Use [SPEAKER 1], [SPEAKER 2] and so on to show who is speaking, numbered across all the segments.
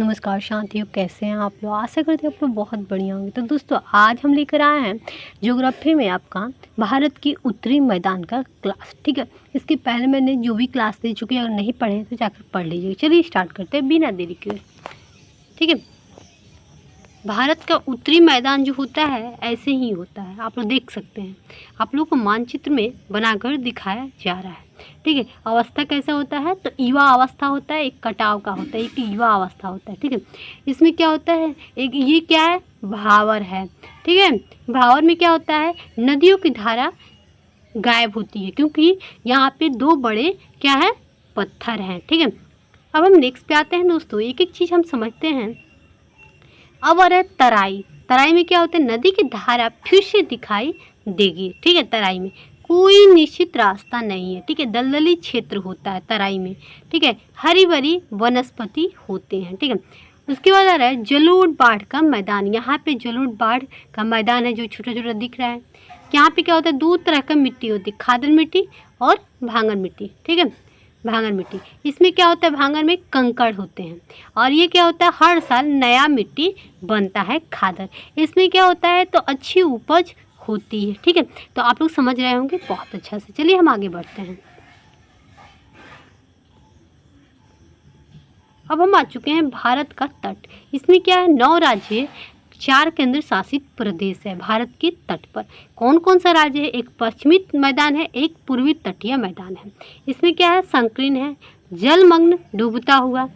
[SPEAKER 1] नमस्कार शांतियों, कैसे हैं आप लोग। आशा करते हैं आप लोग बहुत बढ़िया होंगे। तो दोस्तों आज हम लेकर आए हैं ज्योग्राफी में आपका भारत की उत्तरी मैदान का क्लास। ठीक है, इसके पहले मैंने जो भी क्लास दे चुकी है, अगर नहीं पढ़े हैं तो जाकर पढ़ लीजिए। चलिए स्टार्ट करते हैं बिना देरी के। ठीक है, भारत का उत्तरी मैदान जो होता है ऐसे ही होता है, आप लोग देख सकते हैं। आप लोग को मानचित्र में बनाकर दिखाया जा रहा है। ठीक है, अवस्था कैसा होता है तो युवा अवस्था होता है, एक कटाव का होता है, एक युवा अवस्था होता है। ठीक है, इसमें क्या होता है, एक ये क्या है, भावर है। ठीक है, भावर में क्या होता है, नदियों की धारा गायब होती है क्योंकि यहाँ पे दो बड़े क्या है, पत्थर हैं। ठीक है, अब हम नेक्स्ट पे आते हैं दोस्तों। एक एक चीज़ हम समझते हैं। अब आ रहा है तराई। तराई में क्या होता है, नदी की धारा फिर से दिखाई देगी। ठीक है, तराई में कोई निश्चित रास्ता नहीं है। ठीक है, दलदली क्षेत्र होता है तराई में। ठीक है, हरी भरी वनस्पति होते हैं। ठीक है, उसके बाद आ रहा है जलोढ़ बाढ़ का मैदान। यहाँ पे जलोढ़ बाढ़ का मैदान है जो छोटा छोटा दिख रहा है। यहाँ पे क्या होता है, दो तरह का मिट्टी होती है, खादर मिट्टी और भांगर मिट्टी। ठीक है, भांगर मिट्टी, इसमें क्या होता है, भांगर में कंकड़ होते हैं और ये क्या होता है, हर साल नया मिट्टी बनता है खादर। इसमें क्या होता है तो अच्छी उपज होती है। ठीक है, तो आप लोग समझ रहे होंगे बहुत अच्छा से। चलिए हम आगे बढ़ते हैं। अब हम आ चुके हैं भारत का तट। इसमें क्या है, 9 राज्य 4 केंद्र शासित प्रदेश है भारत के तट पर। कौन कौन सा राज्य है, एक पश्चिमी मैदान है, एक पूर्वी तटीय मैदान है। इसमें क्या है, संकीर्ण है, जलमग्न डूबता हुआ,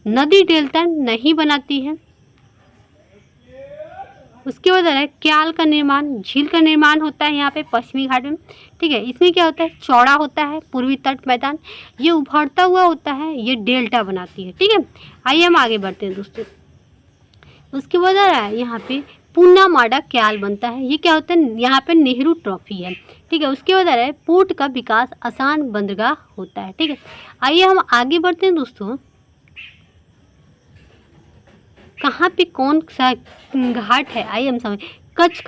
[SPEAKER 1] नदी डेल्टा नहीं बनाती है। उसके बाद है क्याल का निर्माण, झील का निर्माण होता है यहाँ पे पश्चिमी घाट में। ठीक है, इसमें क्या होता है, चौड़ा होता है पूर्वी तट मैदान, ये उभरता हुआ होता है, ये डेल्टा बनाती है। ठीक है, आइए हम आगे बढ़ते हैं दोस्तों। उसके बाद आ रहा है यहाँ पे पूना माडा क्याल बनता है। ये क्या होता है, यहाँ पे नेहरू ट्रॉफी है। ठीक है, उसके बाद आ रहा है पोर्ट का विकास, आसान बंदरगाह होता है। ठीक है, आइए हम आगे बढ़ते हैं दोस्तों। कहाँ पे कौन सा घाट है, आइए हम समझ। कच्छ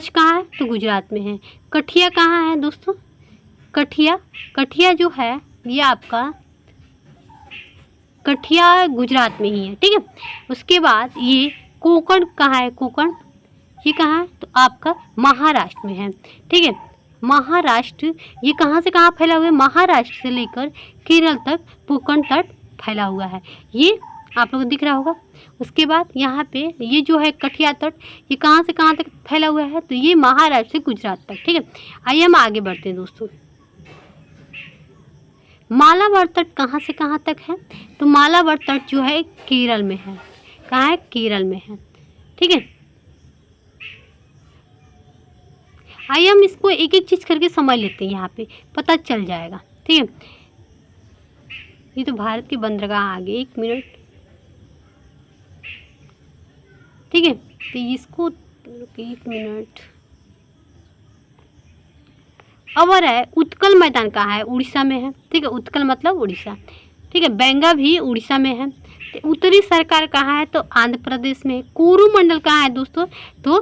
[SPEAKER 1] कहाँ है तो गुजरात में है। कठिया कहाँ है दोस्तों, कठिया जो है ये आपका कठिया गुजरात में ही है। ठीक है, उसके बाद ये कोकण कहाँ है, कोकण ये कहाँ है तो आपका महाराष्ट्र में है। ठीक है, महाराष्ट्र ये कहाँ से कहाँ फैला हुआ है, महाराष्ट्र से लेकर केरल तक कोकण तट फैला हुआ है, ये आप लोगों को दिख रहा होगा। उसके बाद यहाँ पे ये जो है कठिया तट, ये कहाँ से कहाँ तक फैला हुआ है तो ये महाराष्ट्र से गुजरात तक। ठीक है, आइए हम आगे बढ़ते हैं दोस्तों। मालाबार तट कहाँ से कहाँ तक है तो मालाबार तट जो है केरल में है। कहाँ है, केरल में है। ठीक है, आइए हम इसको एक एक चीज़ करके समझ लेते हैं, यहाँ पे पता चल जाएगा। ठीक है, ये तो भारत के बंदरगाह आगे, एक मिनट। ठीक है, तो इसको एक मिनट। अब आ रहा है उत्कल मैदान कहाँ है, उड़ीसा में है। ठीक है, उत्कल मतलब उड़ीसा। ठीक है, बेंगा भी उड़ीसा में है। तो उत्तरी सरकार कहाँ है तो आंध्र प्रदेश में है। कोरोमंडल कहाँ है दोस्तों तो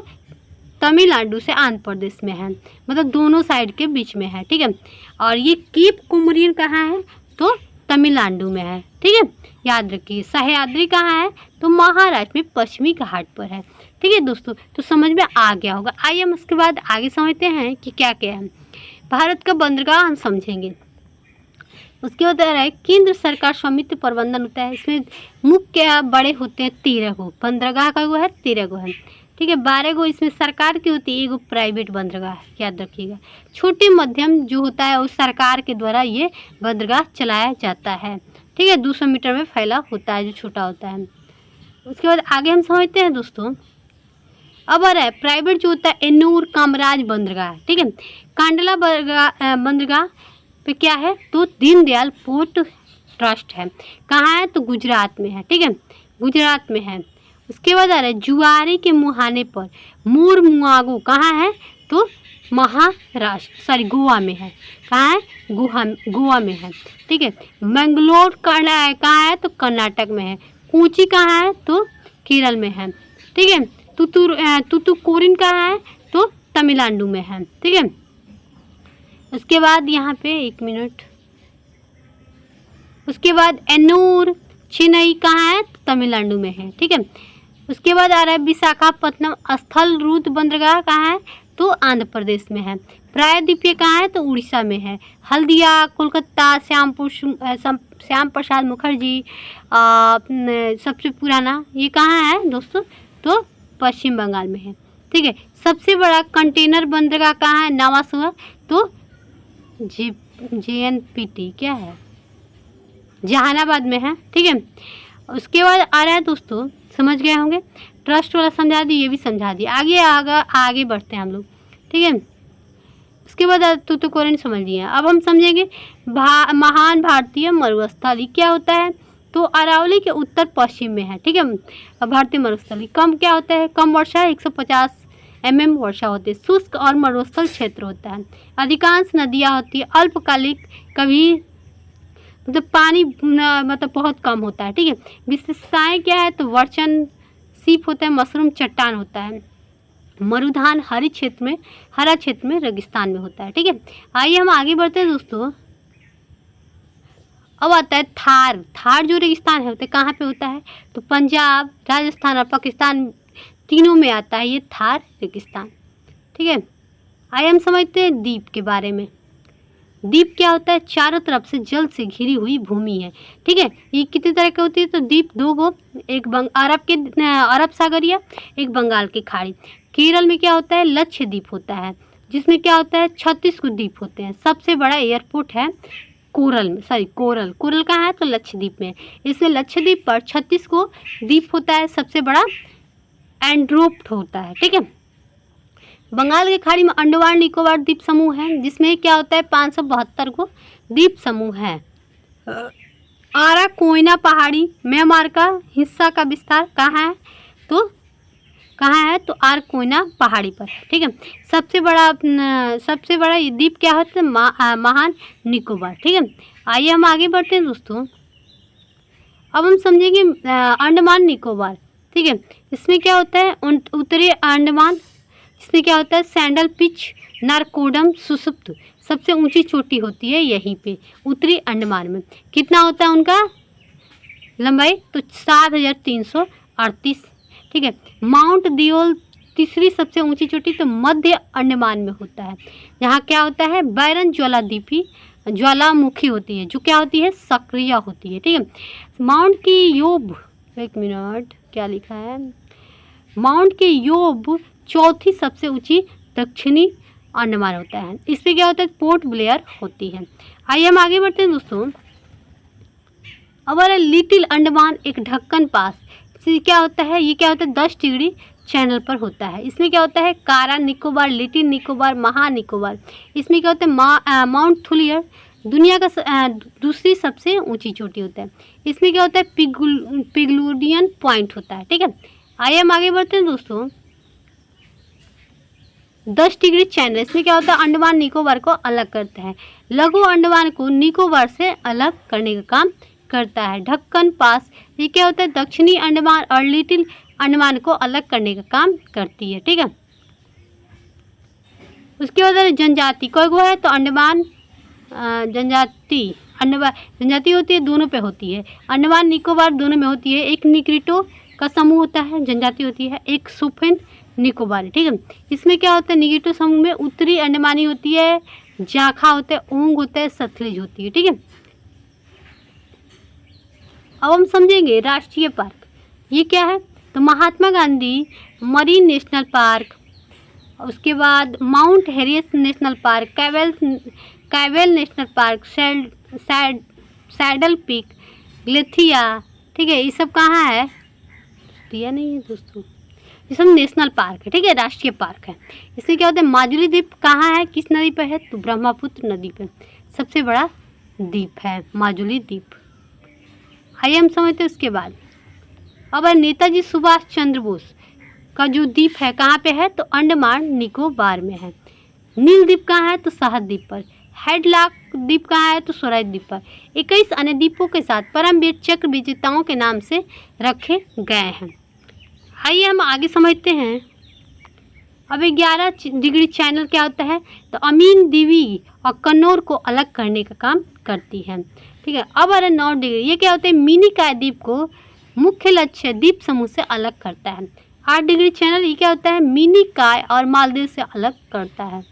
[SPEAKER 1] तमिलनाडु से आंध्र प्रदेश में है, मतलब दोनों साइड के बीच में है। ठीक है, और ये केप कुमरिन कहाँ है तो तमिलनाडु में है। ठीक है, याद रखिए। सह्याद्री कहाँ है तो महाराष्ट्र में पश्चिमी घाट पर है। ठीक है दोस्तों, तो समझ में आ गया होगा। आइए हम उसके बाद आगे समझते हैं कि क्या क्या है। भारत का बंदरगाह हम समझेंगे। उसके बाद आ रहा है केंद्र सरकार स्वामित्व प्रबंधन होता है। इसमें मुख्य बड़े होते हैं 13 गो, बंदरगाह का वो है 13 गो है। ठीक है, 12 गो इसमें सरकार की होती है, एगो प्राइवेट बंदरगाह है, याद रखिएगा। छोटे मध्यम जो होता है वो सरकार के द्वारा ये बंदरगाह चलाया जाता है। ठीक है, 200 मीटर में फैला होता है, जो छोटा होता है। उसके बाद आगे हम समझते हैं दोस्तों। अब आ रहा है प्राइवेट जो होता है एन्नूर कामराज बंदरगाह। ठीक है, कांडला बंदरगाह पे क्या है तो दीनदयाल पोर्ट ट्रस्ट है। कहाँ है तो गुजरात में है। ठीक है, गुजरात में है। उसके बाद आ रहा है जुआरी के मुहाने पर मुरमुआगो कहाँ है तो महाराष्ट्र गोवा में है। कहाँ है, गोवा में है। ठीक है, मैंगलोर कहाँ है तो कर्नाटक में है। कोची कहाँ है तो केरल में है। ठीक है, तुतुकुरिन कहाँ है तो तमिलनाडु में है। ठीक है, उसके बाद यहाँ पे एक मिनट। उसके बाद एन्नूर चेन्नई कहाँ है? तो तमिलनाडु में है। ठीक है, उसके बाद आ रहा है विशाखापत्तनम स्थल रुद्र बंदरगाह कहाँ है? तो आंध्र प्रदेश में है। प्रायद्वीपीय कहाँ है? तो उड़ीसा में है। हल्दिया, कोलकाता, श्याम प्रसाद मुखर्जी सबसे पुराना, ये कहाँ है दोस्तों? तो पश्चिम बंगाल में है। ठीक है, सबसे बड़ा कंटेनर बंदरगाह कहाँ है? नावासुआ, तो JNPT क्या है? जहानाबाद में है। ठीक है, उसके बाद आ रहा है दोस्तों, समझ गए होंगे, ट्रस्ट वाला समझा दी, ये भी समझा दी। आगे बढ़ते हैं हम लोग। ठीक है, उसके बाद तूतुकुड़ीन समझ लिए। अब हम समझेंगे महान भारतीय मरुस्थलीय क्या होता है? तो अरावली के उत्तर पश्चिम में है। ठीक है, भारतीय मरुस्थलीय कम क्या होता है? कम वर्षा 150 mm वर्षा होती है। शुष्क और मरुस्थल क्षेत्र होता है। अधिकांश नदियाँ होती है अल्पकालिक, कभी मतलब पानी मतलब बहुत कम होता है। ठीक है, विशेषताएं क्या है? तो वर्चन सीप होता है, मशरूम चट्टान होता है, मरुधान हरा क्षेत्र में, रेगिस्तान में होता है। ठीक है, आइए हम आगे बढ़ते हैं दोस्तों। अब आता है थार जो रेगिस्तान है होता है कहाँ पे होता है? तो पंजाब, राजस्थान और पाकिस्तान तीनों में आता है ये थार रेगिस्तान। ठीक है, आइए हम समझते हैं द्वीप के बारे में। द्वीप क्या होता है? चारों तरफ से जल से घिरी हुई भूमि है। ठीक है, ये कितने तरह की होती है? तो द्वीप दो गो, एक अरब सागरिया, एक बंगाल की खाड़ी। केरल में क्या होता है? लक्षद्वीप होता है, जिसमें क्या होता है? 36 को द्वीप होते हैं। सबसे बड़ा एयरपोर्ट है कोरल कहाँ है? तो लक्षद्वीप में। इसमें लक्षद्वीप पर 36 को द्वीप होता है। सबसे बड़ा एंड्रोप्ट होता है। ठीक है, बंगाल की खाड़ी में अंडमान निकोबार द्वीप समूह है, जिसमें क्या होता है? 572 को द्वीप समूह है। आरा कोयना पहाड़ी म्यांमार का हिस्सा का विस्तार कहाँ है? तो तो आर कोयना पहाड़ी पर है। ठीक है, सबसे बड़ा ये द्वीप क्या होता है? महान निकोबार। ठीक है, आइए हम आगे बढ़ते हैं दोस्तों। अब हम समझेंगे अंडमान निकोबार। ठीक है, इसमें क्या होता है? उत्तरी अंडमान, इसमें क्या होता है? सैंडल पिच नारकोडम सुसुप्त सबसे ऊंची चोटी होती है यहीं पे उत्तरी अंडमान में। कितना होता है उनका लंबाई? तो 7338। ठीक है, माउंट दियोल तीसरी सबसे ऊंची चोटी तो मध्य अंडमान में होता है। यहाँ क्या होता है? बैरन ज्वालामुखी होती है, जो क्या होती है? सक्रिय होती है। ठीक है, माउंट की योब, एक मिनट क्या लिखा है? माउंट की योब चौथी सबसे ऊंची दक्षिणी अंडमान होता है। इसमें क्या होता है? पोर्ट ब्लेयर होती है। आइए हम आगे बढ़ते हैं दोस्तों। अब लिटिल अंडमान एक ढक्कन पास, क्या होता है? ये क्या होता है? 10 डिग्री चैनल पर होता है। इसमें क्या होता है? कारा निकोबार, लिटिल निकोबार, महा निकोबार। इसमें क्या होता है? माउंट थुलियर दुनिया का दूसरी सबसे ऊंची चोटी होता है। इसमें क्या होता है? पिगलूडियन पॉइंट होता है। ठीक है, आइए हम आगे बढ़ते हैं दोस्तों। 10 डिग्री चैनल, इसमें क्या होता है? अंडमान निकोबार को अलग करता है। लघु अंडमान को निकोबार से अलग करने का काम करता है। ढक्कन पास, ये क्या होता है? दक्षिणी अंडमान और लिटिल अंडमान को अलग करने का काम करती है। ठीक है, उसके बाद जनजाति कोई गो है? तो अंडमान जनजाति होती है, दोनों पे होती है। अंडमान निकोबार दोनों में होती है। एक निग्रिटो का समूह होता है, जनजाति होती है। एक सुफिन निकोबार। ठीक है, इसमें क्या होता है? निग्रिटो समूह में उत्तरी अंडमानी होती है, जाखा होता है, ओंग होता है, सतलज होती है। ठीक है, अब हम समझेंगे राष्ट्रीय पार्क ये क्या है? तो Mahatma Gandhi Marine National Park, उसके बाद Mount Harriet National Park, Campbell National Park, Saddle Peak, Galathea. ठीक है, ये सब कहाँ है? दिया नहीं है दोस्तों, ये सब नेशनल पार्क है। ठीक है, राष्ट्रीय पार्क है। इसमें क्या होता है? माजुली द्वीप कहाँ है? किस नदी पर है? तो ब्रह्मपुत्र नदी पर सबसे बड़ा द्वीप है माजुली द्वीप। आइए हम समझते हैं उसके बाद। अब नेताजी सुभाष चंद्र बोस का जो द्वीप है कहाँ पे है? तो अंडमान निकोबार में है। नील द्वीप कहाँ है? तो साहत द्वीप पर। हेडलॉक द्वीप कहाँ है? तो स्वराज द्वीप पर। 21 अन्य द्वीपों के साथ परमवीर चक्र विजेताओं के नाम से रखे गए हैं। आइए हम आगे समझते हैं। अब 11 डिग्री चैनल क्या होता है? तो अमीन दीवी और कन्नौर को अलग करने का काम करती है। ठीक है। अब आ रहा है 9 डिग्री, ये क्या होता है, मिनिकॉय द्वीप को मुख्य लक्ष्य द्वीप समूह से अलग करता है। 8 डिग्री चैनल, ये क्या होता है, मिनिकॉय और मालदीव से अलग करता है।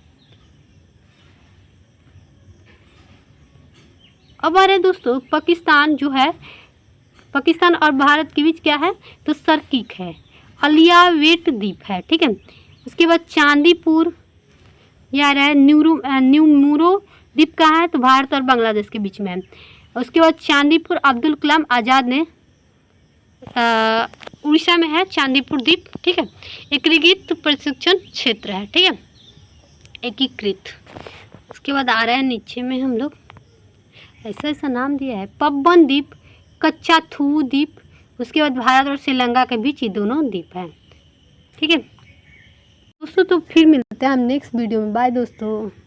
[SPEAKER 1] अब आ रहे हैं दोस्तों, पाकिस्तान जो है, पाकिस्तान और भारत के बीच क्या है, तो सर्किक है, अलियावेट द्वीप है, ठीक है। उसके बाद चांदीपुर, यह आ रहा है न्यूमुरो द्वीप कहाँ है, तो भारत और बांग्लादेश के बीच में है। उसके बाद चांदीपुर अब्दुल कलाम आज़ाद ने उड़ीसा में है चांदीपुर द्वीप, ठीक है। एकीकृत प्रशिक्षण क्षेत्र है, ठीक है, एकीकृत। उसके बाद आ रहा है नीचे में हम लोग ऐसा ऐसा नाम दिया है, पब्बन द्वीप, कच्चाथू द्वीप। उसके बाद भारत और श्रीलंका के बीच ये दोनों द्वीप हैं, ठीक है दोस्तों। तो फिर मिलते हैं हम नेक्स्ट वीडियो में। बाय दोस्तों।